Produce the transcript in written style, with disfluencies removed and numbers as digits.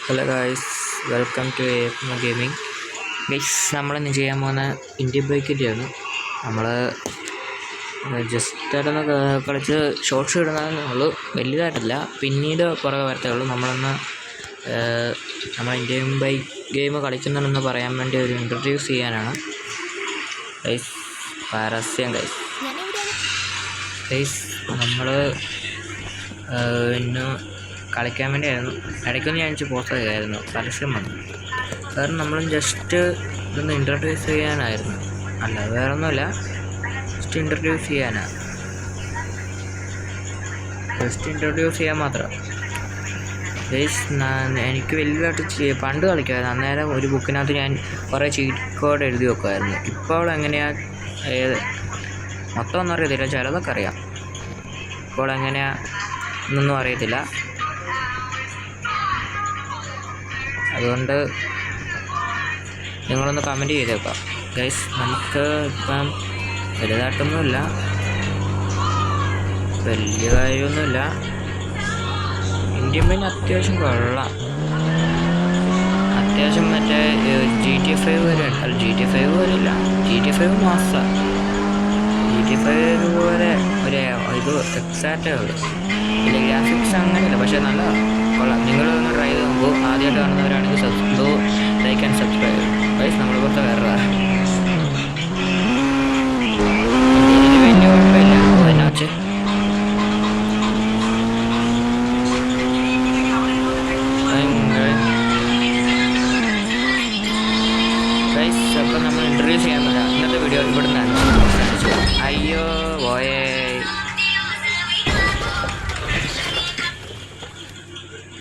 Hello guys, welcome to AFMO gaming. Guys, നമ്മളിന്ന് ചെയ്യാൻ പോകുന്ന ഇന്ത്യൻ ബൈക്കിൻ്റെയാണ്. നമ്മൾ ജസ്റ്റ് ആയിട്ടൊന്ന് കളിച്ച് ഷോർട്ട്സ് ഇടുന്നതെന്നുള്ളൂ, വലുതായിട്ടില്ല. പിന്നീട് പുറകെ വരത്തേ ഉള്ളൂ. നമ്മൾ ഇന്ത്യൻ ബൈക്ക് ഗെയിം കളിക്കുന്നുണ്ടെന്ന് പറയാൻ വേണ്ടി ഒരു ഇൻട്രൊഡ്യൂസ് ചെയ്യാനാണ്. ഗൈസ്, പരസ്യം ഗൈസ് നമ്മൾ ഇന്ന് കളിക്കാൻ വേണ്ടിയായിരുന്നു. ഇടയ്ക്കൊന്ന് ഞാൻ പോസ്റ്റ് ചെയ്തായിരുന്നു, പരസ്യം വന്നു. കാരണം നമ്മളും ജസ്റ്റ് ഇതൊന്ന് ഇൻട്രൊഡ്യൂസ് ചെയ്യാനായിരുന്നു, അല്ല വേറെ ഒന്നുമില്ല, ജസ്റ്റ് ഇൻട്രൊഡ്യൂസ് ചെയ്യാനാണ്. ജസ്റ്റ് ഇൻട്രൊഡ്യൂസ് ചെയ്യാൻ മാത്രം. എനിക്ക് വലുതായിട്ട് പണ്ട് കളിക്കുമായിരുന്നു. അന്നേരം ഒരു ബുക്കിനകത്ത് ഞാൻ കുറേ ചീറ്റ് കോഡ് എഴുതി വെക്കുമായിരുന്നു. ഇപ്പോൾ എങ്ങനെയാണ് മൊത്തം ഒന്നും അറിയത്തില്ല, ചിലതൊക്കെ അറിയാം. ഇപ്പോൾ എങ്ങനെയാണ് എന്നൊന്നും അറിയത്തില്ല. അതുകൊണ്ട് നിങ്ങളൊന്ന് കമൻറ്റ് ചെയ്തേക്കാം ഗൈസ്. നമുക്ക് ഇപ്പം വലുതായിട്ടൊന്നുമില്ല, വലിയ കാര്യമൊന്നുമില്ല. ഇന്ത്യൻ ബൈക്ക് അത്യാവശ്യം കൊള്ളാം. അത്യാവശ്യം മറ്റേ GTA 5 വരെ ഉണ്ട്. അല്ല, GTA 5 പോലെ ഇല്ല, GTA 5 മാസം. GTA 5 പോലെ ഒരു ഇത് എക്സാക്റ്റേ ഉള്ളൂ. പിന്നെ ഗ്രാഫിക്സ് അങ്ങനെയില്ല, പക്ഷേ നല്ല കൊള്ളാം. നിങ്ങളൊന്ന് ട്രൈ ചെയ്ത് നോക്കൂ. ആദ്യമായിട്ട് കാണുന്നവരാണെങ്കിൽ ലൈക്ക് ആൻഡ് സബ്സ്ക്രൈബ്. ഗൈസ്, നമ്മൾ പുറത്ത് വേറെ വലിയ കുഴപ്പമില്ല. എന്നാ വെച്ച് ഗൈസ്, അപ്പം നമ്മൾ ഇൻട്രൊഡ്യൂസ് ചെയ്യാൻ പറ്റാം. ഇന്നത്തെ വീഡിയോ ഇവിടെ നിന്നാണ്. അയ്യോ പോയേ.